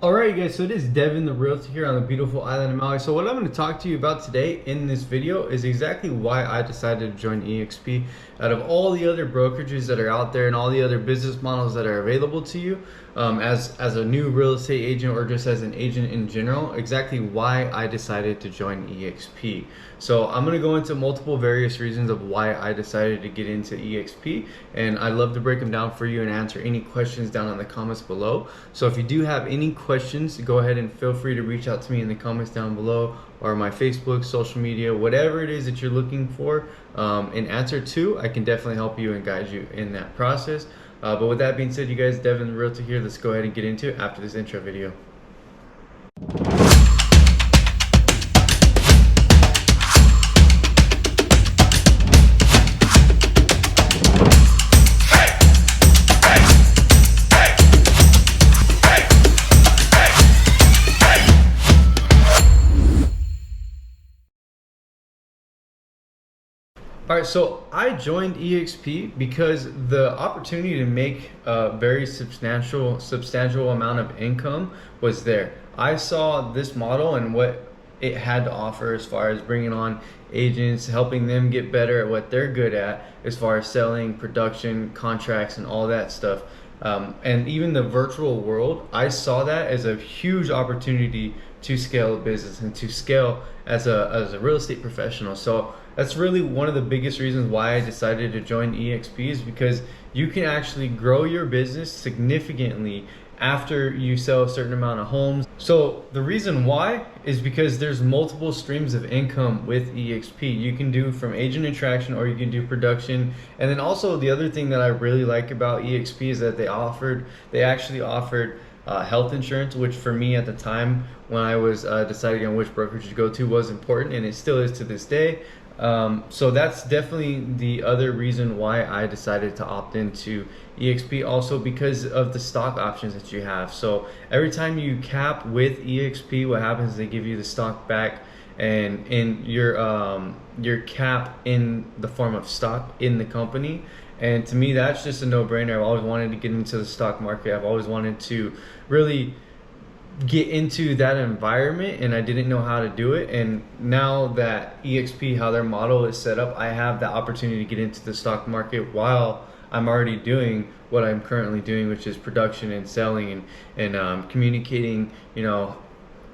Alright guys, so it is Devin the Realty here on the beautiful island of Maui. So what I'm going to talk to you about today in this video is exactly why I decided to join eXp. Out of all the other brokerages that are out there and all the other business models that are available to you, as a new real estate agent or just as an agent in general, exactly why I decided to join eXp. So I'm going to go into multiple various reasons of why I decided to get into eXp, and I'd love to break them down for you and answer any questions down in the comments below. So if you do have any questions, go ahead and feel free to reach out to me in the comments down below, or my Facebook, social media, whatever it is that you're looking for an answer to. I can definitely help you and guide you in that process. But with that being said, you guys, Devin the Realtor here. Let's go ahead and get into it after this intro video. All right, so I joined eXp because the opportunity to make a very substantial amount of income was there. I saw this model and what it had to offer as far as bringing on agents, helping them get better at what they're good at as far as selling, production, contracts, and all that stuff. And even the virtual world, I saw that as a huge opportunity to scale a business and to scale as a real estate professional. So that's really one of the biggest reasons why I decided to join eXp, is because you can actually grow your business significantly after you sell a certain amount of homes. So the reason why is because there's multiple streams of income with eXp. You can do from agent attraction, or you can do production. And then also the other thing that I really like about eXp is that they actually offered health insurance, which for me at the time when I was deciding on which brokerage to go to was important, and it still is to this day. So that's definitely the other reason why I decided to opt into eXp, also because of the stock options that you have. So every time you cap with eXp, what happens is they give you the stock back, and in your cap in the form of stock in the company. And to me, that's just a no-brainer. I've always wanted to get into the stock market. I've always wanted to really get into that environment, and I didn't know how to do it. And now that eXp, how their model is set up, I have the opportunity to get into the stock market while I'm already doing what I'm currently doing, which is production and selling and communicating,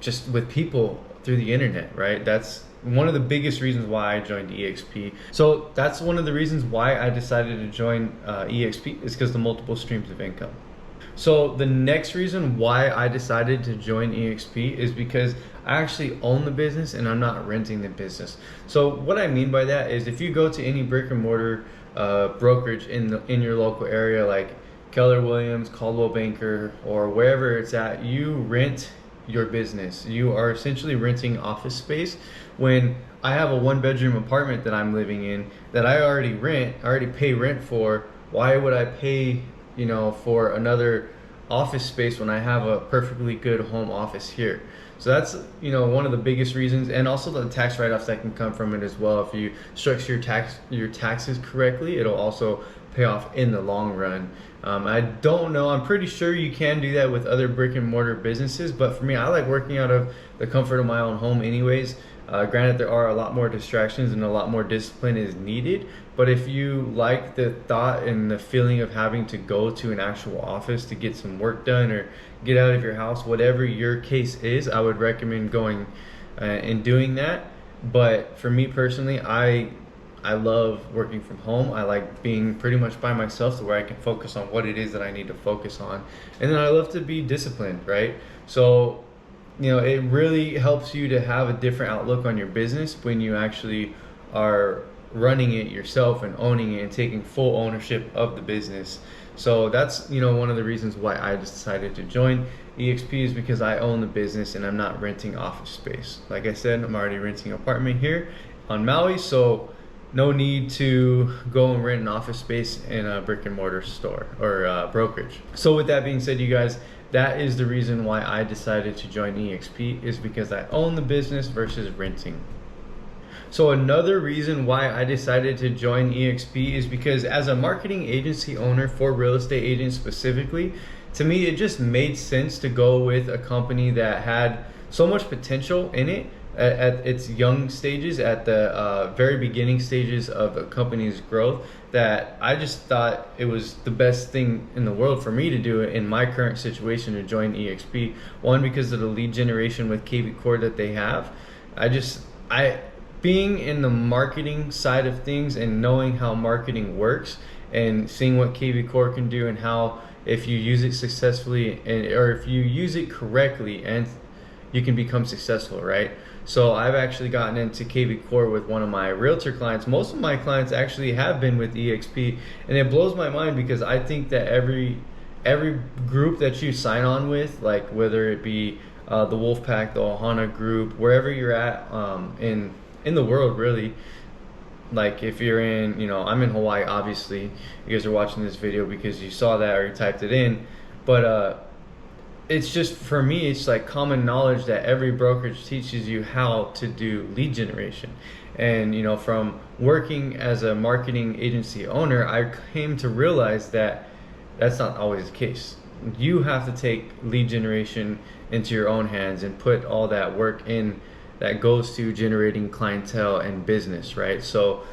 just with people through the internet, right? That's one of the biggest reasons why I joined eXp. So that's one of the reasons why I decided to join eXp, is because the multiple streams of income. So the next reason why I decided to join eXp is because I actually own the business and I'm not renting the business. So what I mean by that is, if you go to any brick and mortar brokerage in your local area, like Keller Williams, Coldwell Banker, or wherever it's at, you rent your business. You are essentially renting office space. When I have a 1-bedroom apartment that I'm living in that I already pay rent for, why would I pay for another office space when I have a perfectly good home office here? So that's one of the biggest reasons, and also the tax write-offs that can come from it as well. If you structure your taxes correctly, it'll also pay off in the long run. I don't know, I'm pretty sure you can do that with other brick and mortar businesses, but for me, I like working out of the comfort of my own home anyways. Granted, there are a lot more distractions and a lot more discipline is needed, but if you like the thought and the feeling of having to go to an actual office to get some work done or get out of your house, whatever your case is, I would recommend going and doing that. But for me personally, I love working from home. I like being pretty much by myself, to where I can focus on what it is that I need to focus on. And then I love to be disciplined, right? So it really helps you to have a different outlook on your business when you actually are running it yourself and owning it and taking full ownership of the business. So that's one of the reasons why I decided to join eXp, is because I own the business and I'm not renting office space. Like I said, I'm already renting an apartment here on Maui, so no need to go and rent an office space in a brick and mortar store or brokerage. So with that being said, you guys, that is the reason why I decided to join eXp, is because I own the business versus renting. So another reason why I decided to join eXp is because as a marketing agency owner for real estate agents specifically, to me, it just made sense to go with a company that had so much potential in it at its young stages, at the very beginning stages of a company's growth, that I just thought it was the best thing in the world for me to do in my current situation, to join eXp. One, because of the lead generation with KV Core that they have. I being in the marketing side of things and knowing how marketing works and seeing what KV Core can do, and how if you use it successfully or if you use it correctly, and you can become successful, right? So I've actually gotten into KV Core with one of my realtor clients. Most of my clients actually have been with eXp, and it blows my mind because I think that every group that you sign on with, like whether it be the Wolfpack, the Ohana group, wherever you're at in the world, really. Like if you're in, I'm in Hawaii, obviously. You guys are watching this video because you saw that or you typed it in. But it's just, for me, it's like common knowledge that every brokerage teaches you how to do lead generation. And from working as a marketing agency owner, I came to realize that that's not always the case. You have to take lead generation into your own hands and put all that work in that goes to generating clientele and business, right? So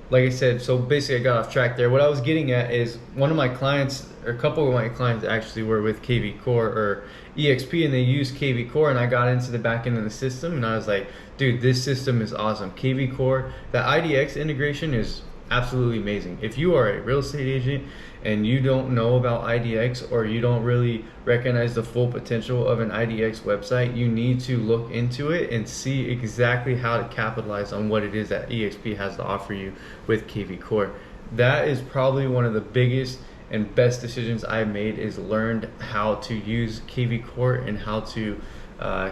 like I said, so basically I got off track there. What I was getting at is one of my clients, or a couple of my clients actually, were with KV Core or eXp, and they used KV Core, and I got into the back end of the system, and I was like, dude, this system is awesome. KV Core, the IDX integration is absolutely amazing. If you are a real estate agent and you don't know about IDX, or you don't really recognize the full potential of an IDX website, you need to look into it and see exactly how to capitalize on what it is that eXp has to offer you with KV Core. That is probably one of the biggest and best decisions I've made, is learned how to use KV Core and how to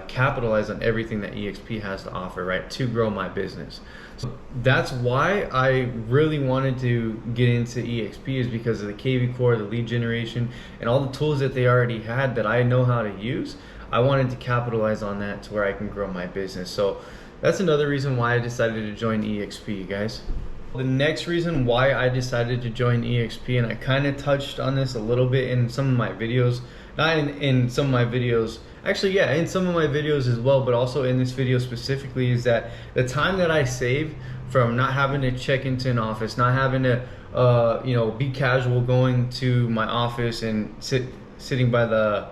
capitalize on everything that eXp has to offer, right, to grow my business. So that's why I really wanted to get into eXp, is because of the KV Core, the lead generation, and all the tools that they already had that I know how to use. I wanted to capitalize on that to where I can grow my business. So that's another reason why I decided to join eXp, guys. The next reason why I decided to join eXp, and I kind of touched on this a little bit in some of my videos, not in some of my videos, actually, yeah, in some of my videos as well, but also in this video specifically, is that the time that I save from not having to check into an office, not having to be casual going to my office and sitting by the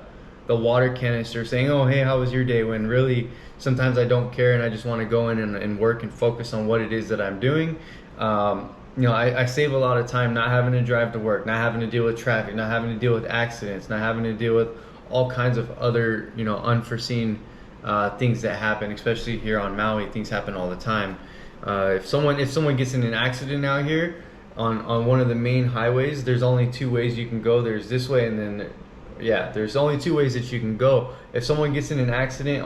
water canister saying, oh, hey, how was your day, when really sometimes I don't care and I just want to go in and work and focus on what it is that I'm doing. I save a lot of time not having to drive to work, not having to deal with traffic, not having to deal with accidents, not having to deal with all kinds of other unforeseen things that happen, especially here on Maui. Things happen all the time. If someone gets in an accident out here on one of the main highways, there's only two ways you can go. There's this way, and then there's only two ways that you can go. If someone gets in an accident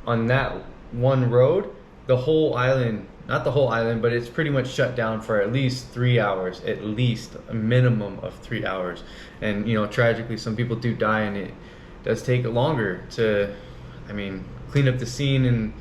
on that one road, the whole island, not the whole island, but it's pretty much shut down for at least 3 hours, at least a minimum of 3 hours. And tragically, some people do die, and it does take longer to, clean up the scene and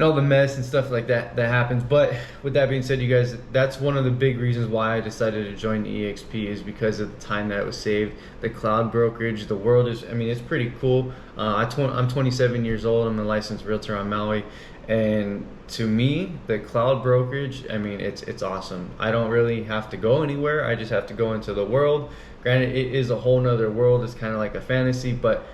all the mess and stuff like that happens. But with that being said, you guys, that's one of the big reasons why I decided to join eXp, is because of the time that was saved. The cloud brokerage, the world is, it's pretty cool. I'm 27 years old. I'm a licensed realtor on Maui, and to me, the cloud brokerage, it's awesome. I don't really have to go anywhere. I just have to go into the world. Granted, it is a whole nother world. It's kind of like a fantasy, but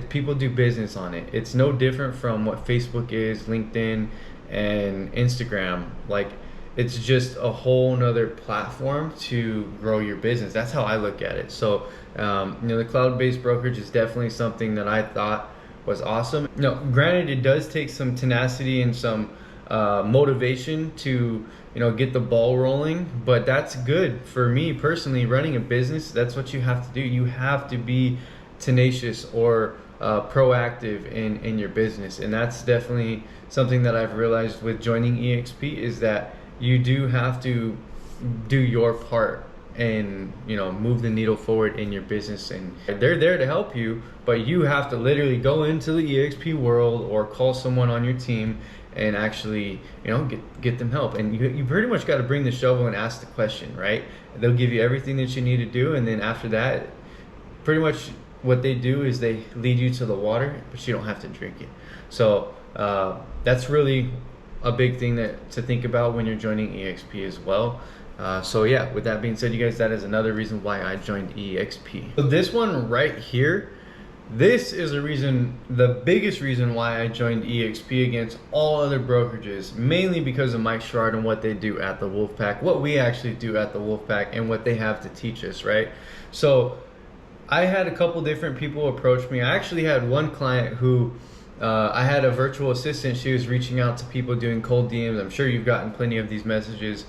people do business on it. It's no different from what Facebook is, LinkedIn, and Instagram. Like, it's just a whole nother platform to grow your business. That's how I look at it. So, the cloud-based brokerage is definitely something that I thought was awesome. Granted, it does take some tenacity and some motivation to get the ball rolling, but that's good. For me personally, running a business, that's what you have to do. You have to be tenacious or proactive in your business, and that's definitely something that I've realized with joining eXp, is that you do have to do your part and move the needle forward in your business. And they're there to help you, but you have to literally go into the eXp world or call someone on your team and actually get them help. And you pretty much got to bring the shovel and ask the question, right? They'll give you everything that you need to do, and then after that, pretty much what they do is they lead you to the water, but you don't have to drink it. So that's really a big thing to think about when you're joining eXp as well. So yeah, with that being said, you guys, that is another reason why I joined eXp. So this one right here, this is the biggest reason why I joined eXp against all other brokerages, mainly because of Mike Sherrard and what they do at the Wolfpack, what we actually do at the Wolfpack, and what they have to teach us, right? So I had a couple different people approach me. I actually had one client who I had a virtual assistant. She was reaching out to people doing cold DMs. I'm sure you've gotten plenty of these messages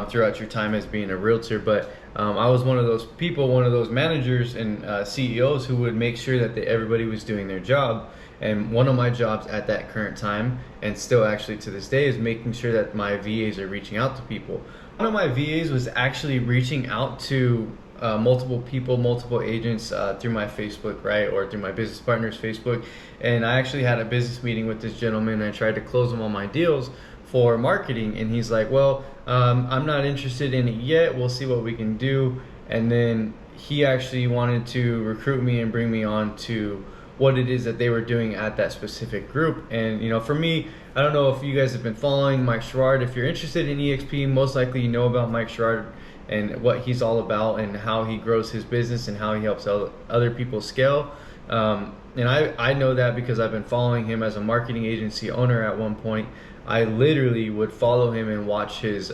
throughout your time as being a realtor, but I was one of those people, one of those managers and CEOs who would make sure that everybody was doing their job. And one of my jobs at that current time, and still actually to this day, is making sure that my VAs are reaching out to people. One of my VAs was actually reaching out to multiple people, multiple agents through my Facebook, right, or through my business partner's Facebook. And I actually had a business meeting with this gentleman. I tried to close him on my deals for marketing, and he's like, well, I'm not interested in it yet, we'll see what we can do. And then he actually wanted to recruit me and bring me on to what it is that they were doing at that specific group. And you know, for me, I don't know if you guys have been following Mike Sherrard. If you're interested in eXp, most likely you know about Mike Sherrard and what he's all about, and how he grows his business and how he helps other people scale. And I know that because I've been following him as a marketing agency owner at one point. I literally would follow him and watch his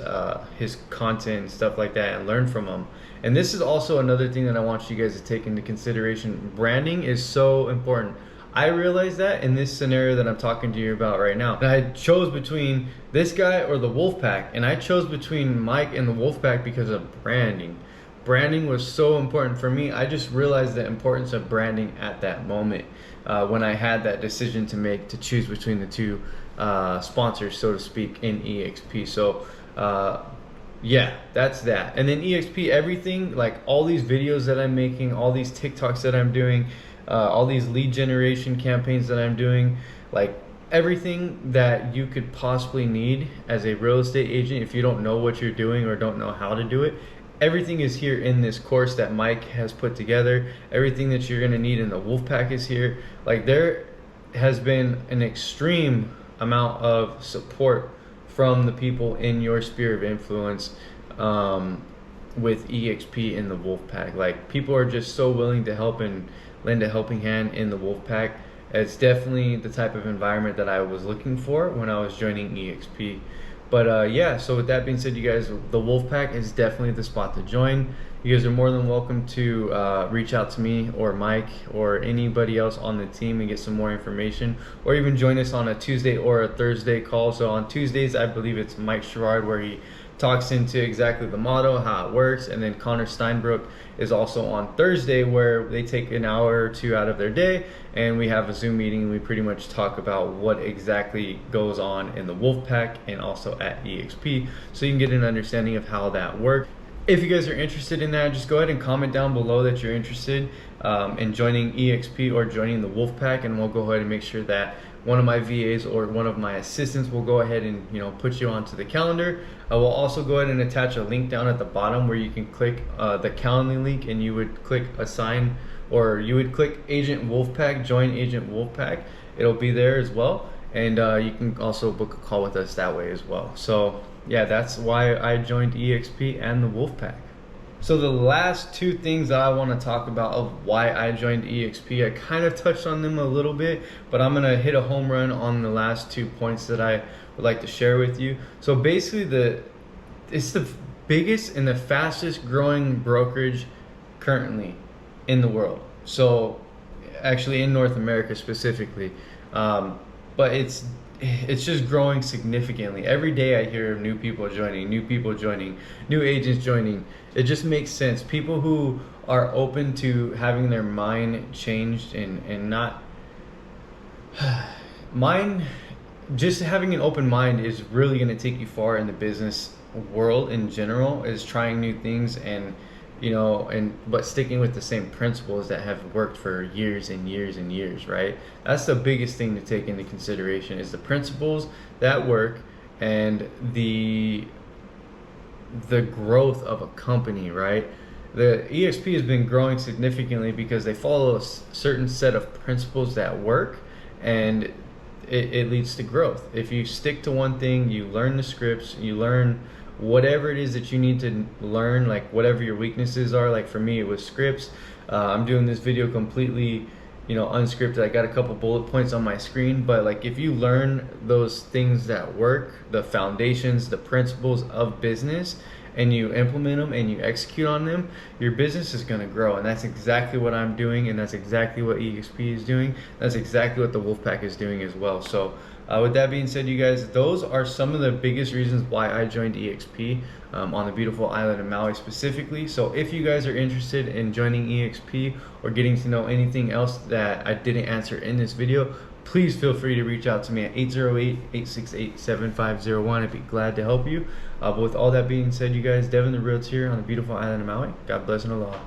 content and stuff like that and learn from him. And this is also another thing that I want you guys to take into consideration. Branding is so important. I realized that in this scenario that I'm talking to you about right now. And I chose between this guy or the Wolfpack, and I chose between Mike and the Wolfpack because of branding. Branding was so important for me. I just realized the importance of branding at that moment when I had that decision to make, to choose between the two sponsors, so to speak, in eXp. So yeah, that's that. And then eXp, everything, like all these videos that I'm making, all these TikToks that I'm doing, all these lead generation campaigns that I'm doing, like everything that you could possibly need as a real estate agent, if you don't know what you're doing or don't know how to do it, everything is here in this course that Mike has put together. Everything that you're gonna need in the Wolfpack is here. Like, there has been an extreme amount of support from the people in your sphere of influence with eXp in the Wolfpack. Like, people are just so willing to help and lend a helping hand in the Wolfpack. It's definitely the type of environment that I was looking for when I was joining eXp. But yeah, so with that being said, you guys, the Wolfpack is definitely the spot to join. You guys are more than welcome to reach out to me or Mike or anybody else on the team and get some more information, or even join us on a Tuesday or a Thursday call. So on Tuesdays, I believe it's Mike Sherrard, where he talks into exactly the model, how it works. And then Connor Steinbrook is also on Thursday, where they take an hour or two out of their day and we have a Zoom meeting and we pretty much talk about what exactly goes on in the Wolfpack and also at eXp, so you can get an understanding of how that works. If you guys are interested in that, just go ahead and comment down below that you're interested in joining eXp or joining the Wolfpack, and we'll go ahead and make sure that one of my VAs or one of my assistants will go ahead and put you onto the calendar. I will also go ahead and attach a link down at the bottom where you can click the calendar link, and you would click assign, or you would click Agent Wolfpack, join Agent Wolfpack. It'll be there as well, and you can also book a call with us that way as well. So yeah, that's why I joined eXp and the Wolfpack. So the last two things that I want to talk about of why I joined eXp, I kind of touched on them a little bit, but I'm gonna hit a home run on the last 2 points that I would like to share with you. So basically, it's the biggest and the fastest growing brokerage currently in the world. So actually in North America specifically, but it's just growing significantly. Every day I hear of new people joining, new agents joining. It just makes sense. People who are open to having their mind changed and not just having an open mind is really going to take you far in the business world in general, is trying new things and but sticking with the same principles that have worked for years and years and years, right? That's the biggest thing to take into consideration, is the principles that work and the growth of a company, right? The EXP has been growing significantly because they follow a certain set of principles that work, and it leads to growth. If you stick to one thing, you learn the scripts, you learn whatever it is that you need to learn, like whatever your weaknesses are. Like for me, it was scripts. I'm doing this video completely, unscripted. I got a couple bullet points on my screen, but like if you learn those things that work, the foundations, the principles of business, and you implement them and you execute on them, your business is going to grow. And that's exactly what I'm doing, and that's exactly what eXp is doing. That's exactly what the Wolfpack is doing as well. So with that being said, you guys, those are some of the biggest reasons why I joined eXp on the beautiful island of Maui specifically. So if you guys are interested in joining eXp or getting to know anything else that I didn't answer in this video, please feel free to reach out to me at 808-868-7501. I'd be glad to help you. But with all that being said, you guys, Devin the Realty here on the beautiful island of Maui. God bless and aloha.